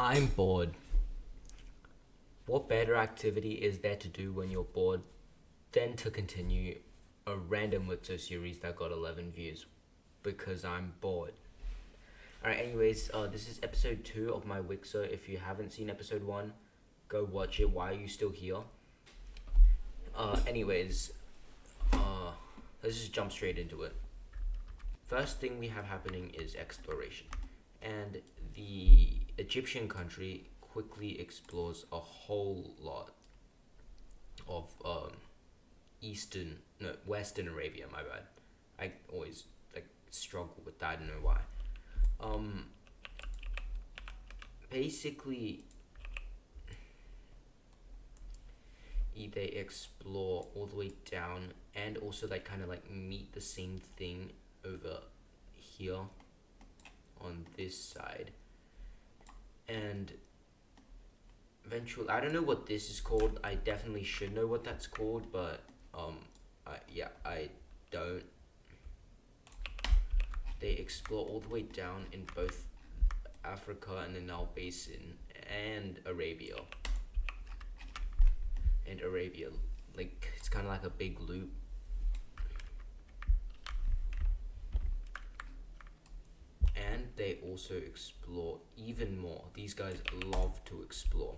I'm bored. What better activity is there to do when you're bored than to continue a random wicso series that got 11 views? Because I'm bored. Alright, anyways, this is episode 2 of my wicso. If you haven't seen episode 1, go watch it. Why are you still here? Anyways, let's just jump straight into it. First thing we have happening is exploration. And the Egyptian country quickly explores a whole lot of Western Arabia, my bad. I always struggle with that, I don't know why. Basically, they explore all the way down and also kind of meet the same thing over here on this side, and eventually, I don't know what this is called. I definitely should know what that's called, but I don't. They explore all the way down in both Africa and the Nile Basin and Arabia. And Arabia, it's kind of like a big loop. And they also explore even more. These guys love to explore.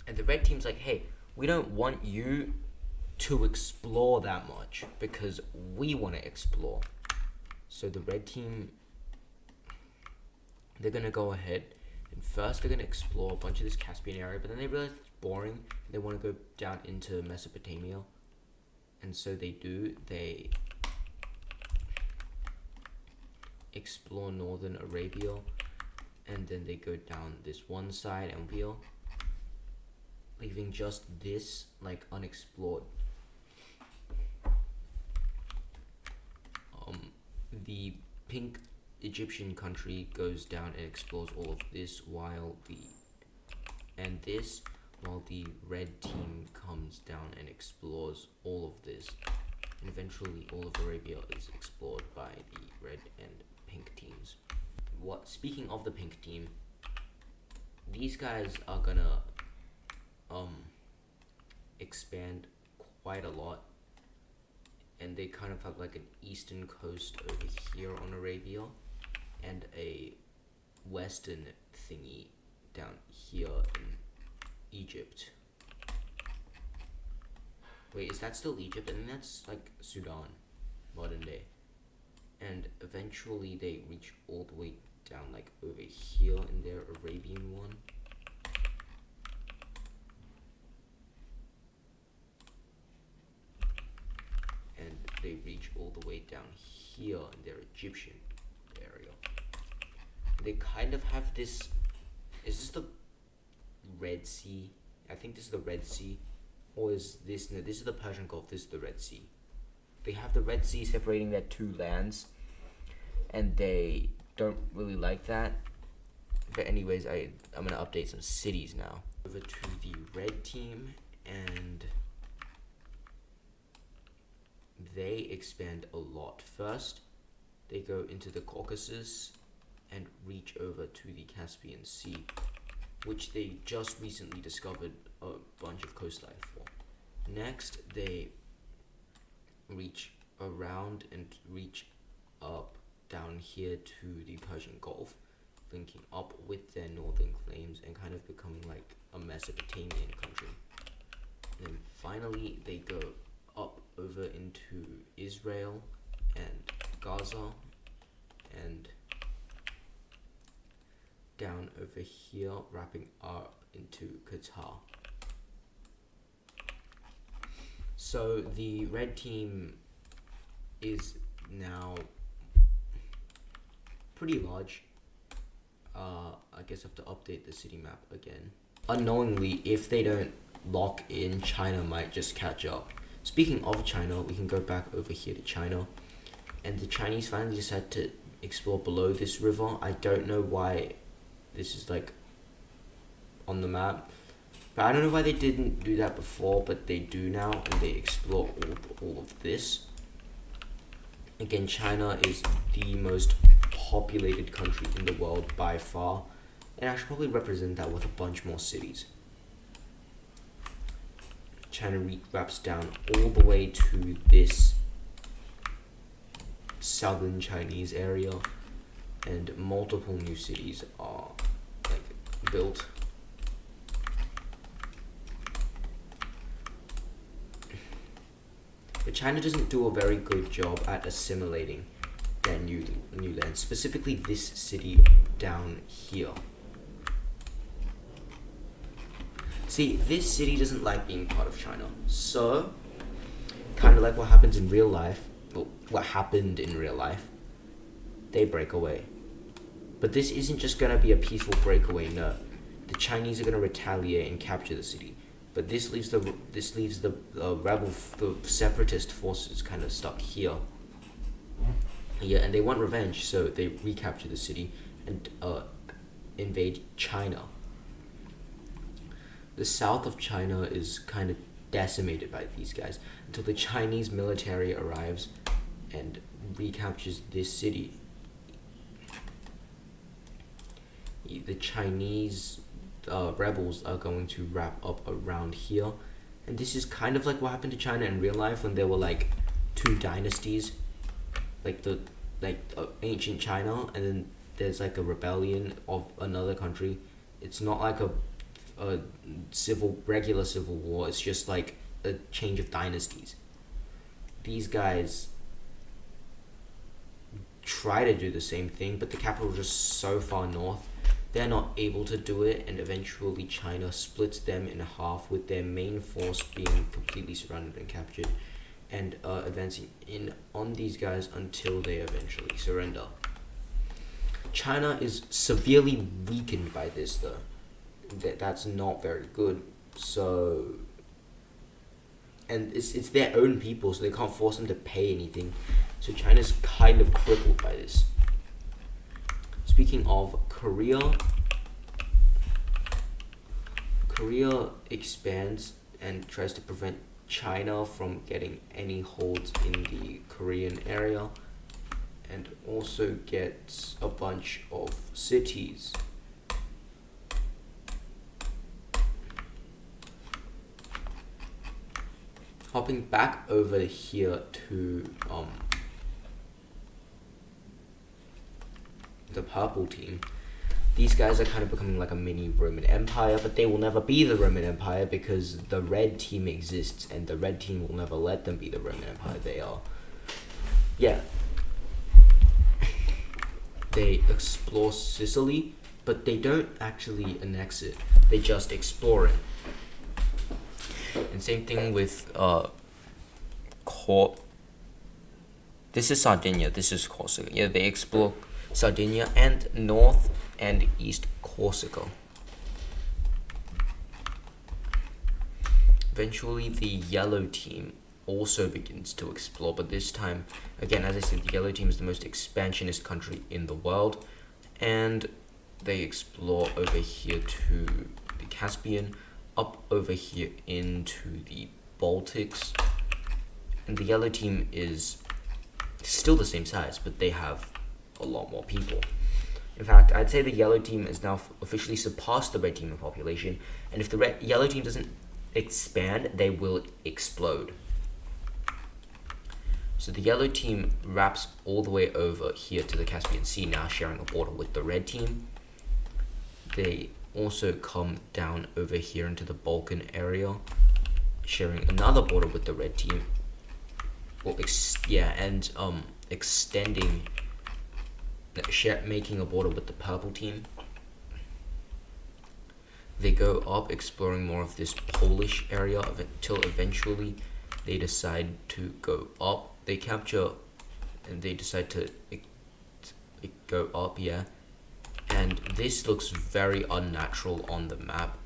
And the red team's like, hey, we don't want you to explore that much because we want to explore. So the red team, they're going to go ahead and first they're going to explore a bunch of this Caspian area, but then they realize it's boring. They want to go down into Mesopotamia. And so they do. They explore northern Arabia, and then they go down this one side and wheel, leaving just this unexplored. The pink Egyptian country goes down and explores all of this while the red team comes down and explores all of this, and eventually all of Arabia is explored by the red and pink teams. Speaking of the pink team, these guys are gonna expand quite a lot, and they kind of have an eastern coast over here on Arabia and a western thingy down here in Egypt. Wait, is that still Egypt? I think that's Sudan, modern day. And eventually they reach all the way down over here in their Arabian one. And they reach all the way down here in their Egyptian area. They kind of have this. Is this the Red Sea? I think this is the Red Sea. Or is this? No, this is the Persian Gulf. This is the Red Sea. They have the Red Sea separating their two lands, and they don't really like that. But anyways, I'm gonna update some cities now. Over to the red team, and they expand a lot. First, they go into the Caucasus and reach over to the Caspian Sea, which they just recently discovered a bunch of coastline for. Next, they reach around and reach up down here to the Persian Gulf, linking up with their northern claims and kind of becoming a Mesopotamian country. Then finally they go up over into Israel and Gaza and down over here, wrapping up into Qatar. So the red team is now pretty large. I guess I have to update the city map again. Unknowingly, if they don't lock in, China might just catch up. Speaking of China, we can go back over here to China. And the Chinese finally decided to explore below this river. I don't know why this is on the map. But I don't know why they didn't do that before, but they do now, and they explore all of this. Again, China is the most populated country in the world by far, and I should probably represent that with a bunch more cities. China wraps down all the way to this southern Chinese area, and multiple new cities are like built. But China doesn't do a very good job at assimilating their new land, specifically this city down here. See, this city doesn't like being part of China, so kind of like what happens in real life, well, what happened in real life, they break away. But this isn't just gonna be a peaceful breakaway. No, the Chinese are gonna retaliate and capture the city. But this leaves the separatist forces kind of stuck here. Yeah, and they want revenge, so they recapture the city and invade China. The south of China is kind of decimated by these guys until the Chinese military arrives and recaptures this city. The Chinese rebels are going to wrap up around here, and this is kind of like what happened to China in real life when there were like two dynasties, like ancient China, and then there's like a rebellion of another country. It's not like a regular civil war. It's just like a change of dynasties. These guys try to do the same thing, but the capital is just so far north, they're not able to do it, and eventually China splits them in half, with their main force being completely surrounded and captured, and advancing in on these guys until they eventually surrender. China is severely weakened by this, though. That's not very good. So, and it's their own people, so they can't force them to pay anything. So China's kind of crippled by this. Speaking of Korea expands and tries to prevent China from getting any holds in the Korean area, and also gets a bunch of cities. Hopping back over here to the purple team, these guys are kind of becoming like a mini Roman Empire, but they will never be the Roman Empire because the red team exists, and the red team will never let them be the Roman Empire. They explore Sicily, but they don't actually annex it. They just explore it. And same thing with this is Sardinia, this is Corsica. Yeah, they explore Sardinia and North and East Corsica. Eventually the yellow team also begins to explore, but this time, again, as I said, the yellow team is the most expansionist country in the world, and they explore over here to the Caspian, up over here into the Baltics, and the yellow team is still the same size, but they have a lot more people. In fact, I'd say the yellow team has now officially surpassed the red team in population, and if the yellow team doesn't expand, they will explode. So the yellow team wraps all the way over here to the Caspian Sea, now sharing a border with the red team. They also come down over here into the Balkan area, sharing another border with the red team. Well, extending, making a border with the purple team. They go up, exploring more of this Polish area until eventually they decide to go up. They capture, and they decide to go up, yeah. And this looks very unnatural on the map.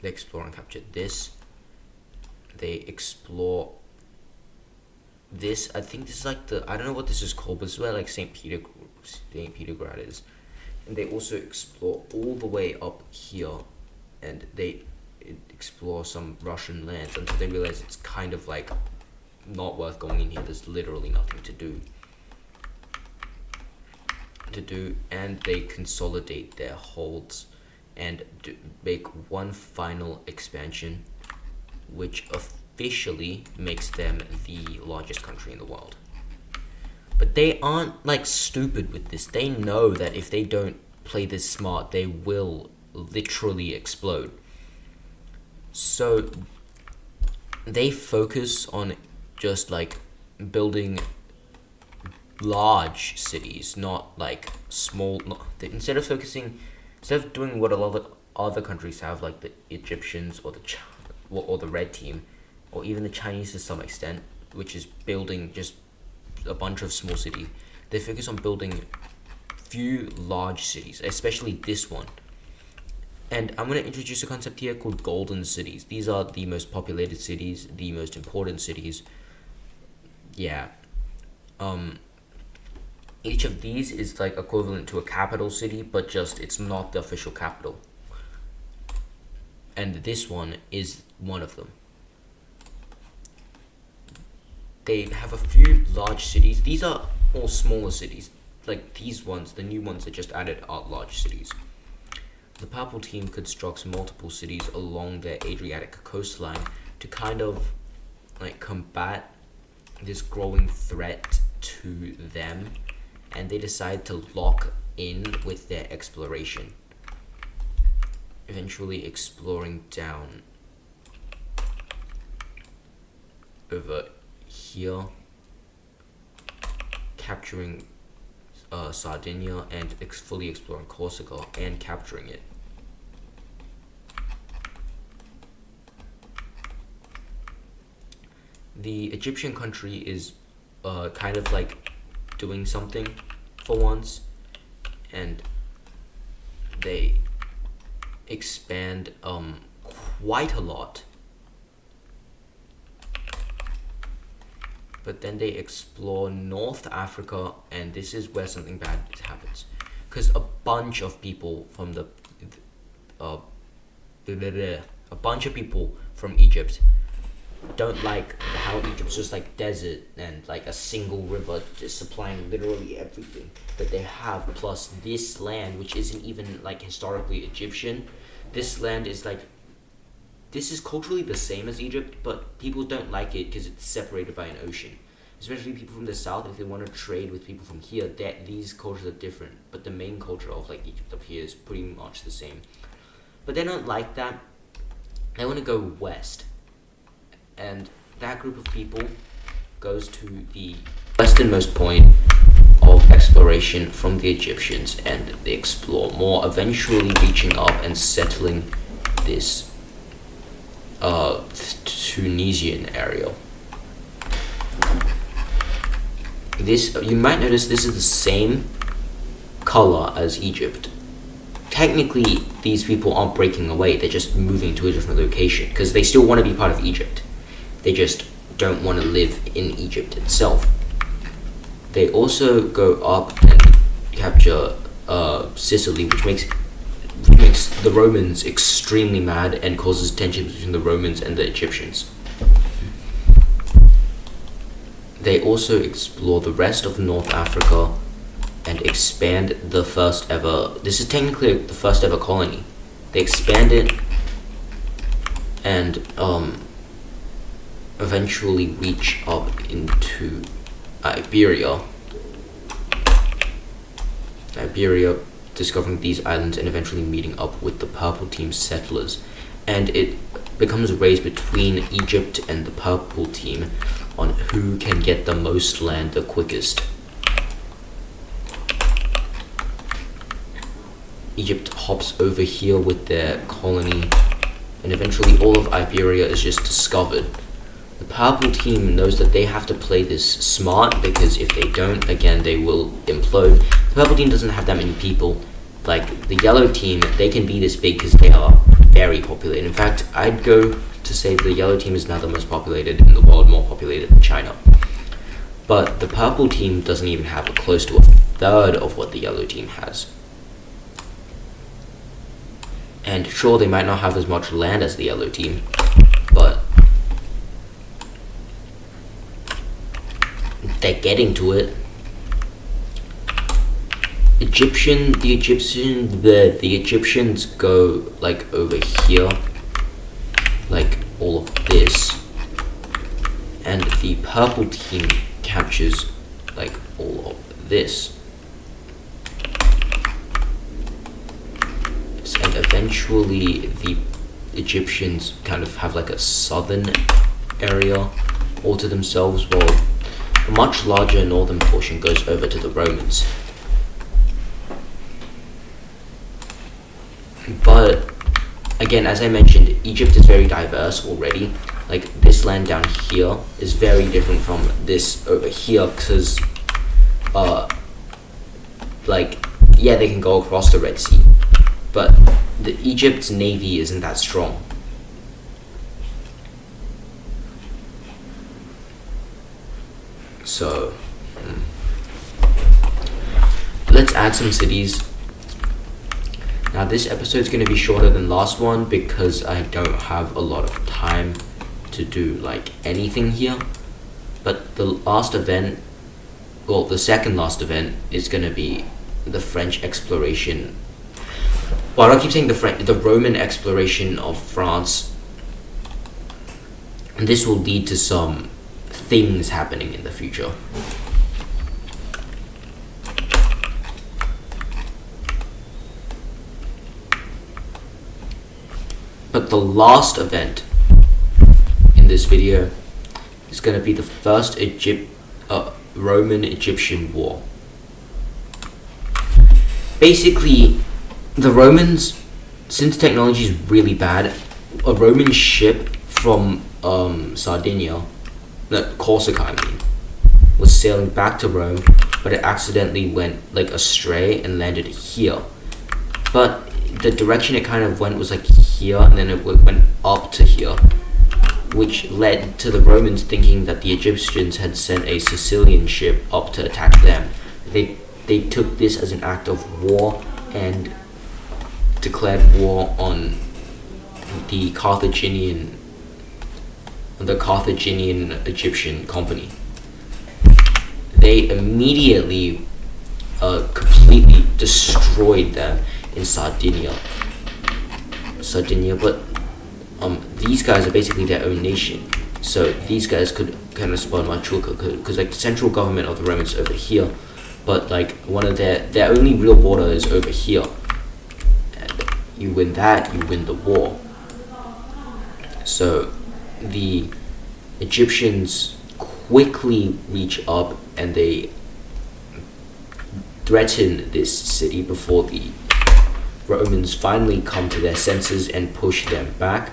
They explore and capture this. They explore this. I think this is like I don't know what this is called, but it's where like St. Petergrad is. And they also explore all the way up here, and they explore some Russian lands until they realize it's kind of like not worth going in here. There's literally nothing to do. to do, and they consolidate their holds and make one final expansion, which officially makes them the largest country in the world. But they aren't like stupid with this. They know that if they don't play this smart, they will literally explode. So they focus on just like building large cities, not like small. Instead of doing what a lot of other countries have, like the Egyptians or the Red Team, or even the Chinese to some extent, which is building just a bunch of small cities. They focus on building few large cities, especially this one. And I'm going to introduce a concept here called golden cities. These are the most populated cities, the most important cities. Yeah. Each of these is like equivalent to a capital city, but just it's not the official capital. And this one is one of them. They have a few large cities. These are all smaller cities. Like these ones, the new ones that just added are large cities. The purple team constructs multiple cities along their Adriatic coastline to kind of like combat this growing threat to them, and they decide to lock in with their exploration, eventually exploring down over here, capturing Sardinia and fully exploring Corsica and capturing it. The Egyptian country is kind of like doing something for once, and they expand quite a lot. But then they explore North Africa, and this is where something bad happens, because a bunch of people from Egypt don't like how Egypt's just like desert and like a single river just supplying literally everything that they have, plus this land which isn't even like historically Egyptian. This land is like, this is culturally the same as Egypt, but people don't like it because it's separated by an ocean. Especially people from the south, if they want to trade with people from here, these cultures are different, but the main culture of like Egypt up here is pretty much the same. But they don't like that. They want to go west, and that group of people goes to the westernmost point of exploration from the Egyptians, and they explore more, eventually reaching up and settling this Tunisian area. This, you might notice, this is the same color as Egypt. Technically, these people aren't breaking away, they're just moving to a different location, because they still want to be part of Egypt. They just don't want to live in Egypt itself. They also go up and capture Sicily, which makes the Romans extremely mad and causes tensions between the Romans and the Egyptians. They also explore the rest of North Africa and expand the first ever, this is technically the first ever colony. They expand it and eventually reach up into Iberia, discovering these islands and eventually meeting up with the purple team settlers. And it becomes a race between Egypt and the purple team on who can get the most land the quickest. Egypt hops over here with their colony, and eventually all of Iberia is just discovered. The purple team knows that they have to play this smart, because if they don't, again, they will implode. The purple team doesn't have that many people. Like the yellow team, they can be this big because they are very populated. In fact, I'd go to say the yellow team is now the most populated in the world, more populated than China. But the purple team doesn't even have close to a third of what the yellow team has. And sure, they might not have as much land as the yellow team, but they're getting to it. the Egyptians go like over here, like all of this, and the purple team captures like all of this. And eventually the Egyptians kind of have like a southern area all to themselves, while a much larger northern portion goes over to the Romans. But again, as I mentioned, Egypt is very diverse already. Like this land down here is very different from this over here, because like, yeah, they can go across the Red Sea, but Egypt's navy isn't that strong. So let's add some cities. Now this episode is going to be shorter than last one because I don't have a lot of time to do like anything here. But the last event, well, the second last event is going to be the French exploration. Well, I don't keep saying the Roman exploration of France. And this will lead to some things happening in the future. But the last event in this video is going to be the first Roman-Egyptian War. Basically, the Romans, since technology is really bad, a Roman ship from Sardinia, Corsica I mean, was sailing back to Rome, but it accidentally went like astray and landed here. But the direction it kind of went was like here, and then it went up to here, which led to the Romans thinking that the Egyptians had sent a Sicilian ship up to attack them. They took this as an act of war and declared war on the Carthaginian Egyptian company. They immediately completely destroyed them in Sardinia, but these guys are basically their own nation, so these guys could kind of spawn much quicker, because like the central government of the Romans over here, but like one of their only real border is over here, and you win that, you win the war. So the Egyptians quickly reach up and they threaten this city before the Romans finally come to their senses and push them back.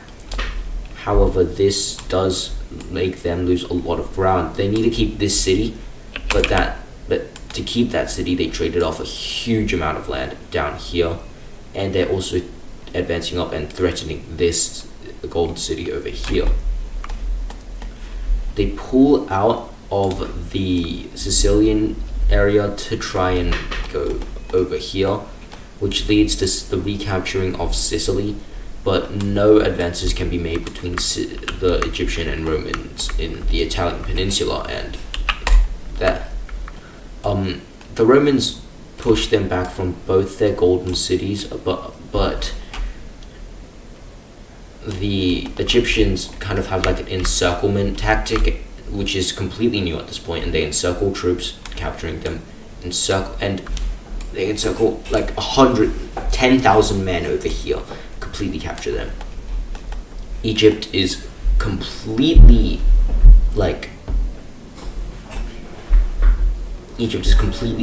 However, this does make them lose a lot of ground. They need to keep this city, but to keep that city, they traded off a huge amount of land down here, and they're also advancing up and threatening this golden city over here. They pull out of the Sicilian area to try and go over here, which leads to the recapturing of Sicily, but no advances can be made between the Egyptian and Romans in the Italian peninsula, and that the Romans pushed them back from both their golden cities, but the Egyptians kind of have like an encirclement tactic, which is completely new at this point, and they encircle troops, capturing them, and they encircle like 10,000 men over here, completely capture them. Egypt is completely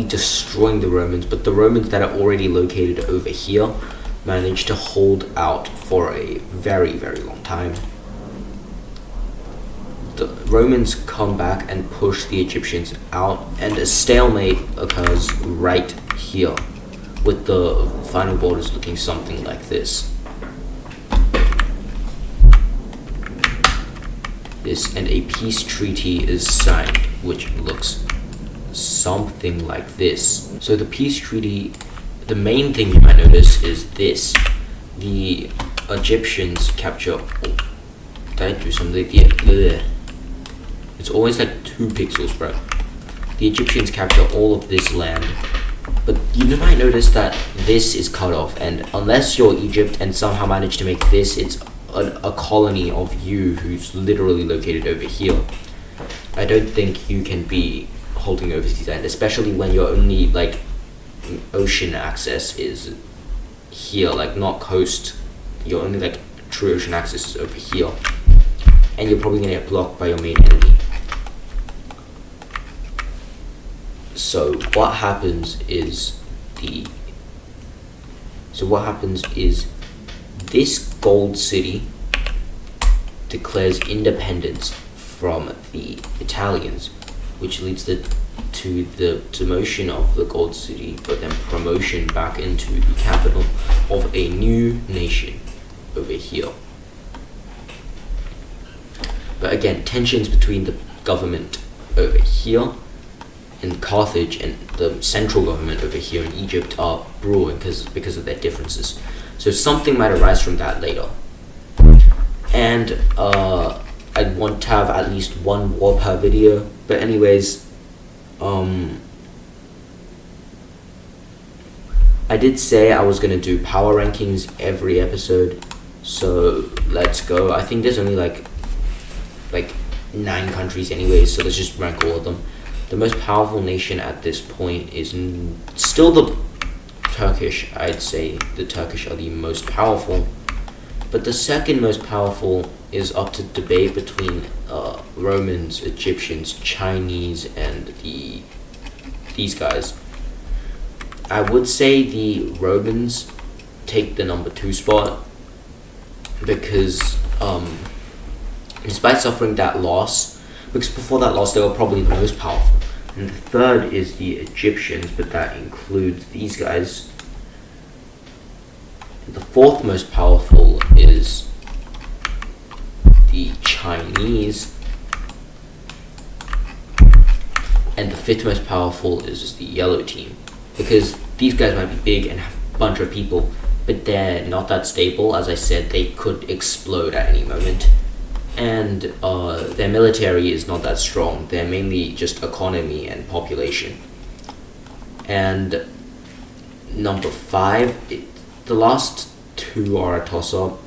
destroying the Romans, but the Romans that are already located over here managed to hold out for a very, very long time. The Romans come back and push the Egyptians out, and a stalemate occurs right here, with the final borders looking something like this. And a peace treaty is signed, which looks something like this. So the peace treaty, the main thing you might notice is this. The Egyptians capture... Oh, did I do something? Yeah. It's always like 2 pixels, bro. The Egyptians capture all of this land, But you might notice that this is cut off, and unless you're Egypt and somehow manage to make this, it's a colony of you who's literally located over here. I don't think you can be holding overseas land, especially when your only like ocean access is here, like not coast. Your only like true ocean access is over here, and you're probably gonna get blocked by your main enemy. So what happens is this gold city declares independence from the Italians, which leads to the demotion of the gold city, but then promotion back into the capital of a new nation over here. But again, tensions between the government over here in Carthage and the central government over here in Egypt are brewing because of their differences. So something might arise from that later. And I'd want to have at least one war per video. But anyways, I did say I was gonna do power rankings every episode. So let's go. I think there's only like 9 countries anyways, so let's just rank all of them. The most powerful nation at this point is still the Turkish. I'd say the Turkish are the most powerful, but the second most powerful is up to debate between Romans, Egyptians, Chinese, and these guys. I would say the Romans take the number 2 spot because despite suffering that loss, because before that loss they were probably the most powerful. And the third is the Egyptians, but that includes these guys. The fourth most powerful is the Chinese. And the fifth most powerful is the yellow team. Because these guys might be big and have a bunch of people, but they're not that stable. As I said, they could explode at any moment. And their military is not that strong. They're mainly just economy and population. And number 5, the last 2 are a toss-up.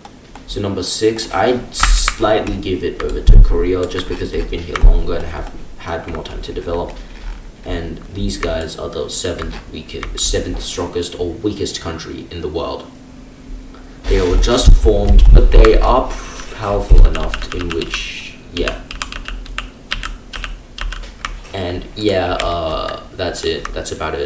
So number 6, I'd slightly give it over to Korea just because they've been here longer and have had more time to develop. And these guys are the 7th strongest or weakest country in the world. They were just formed, but they are powerful enough in which, yeah. And yeah, that's it. That's about it.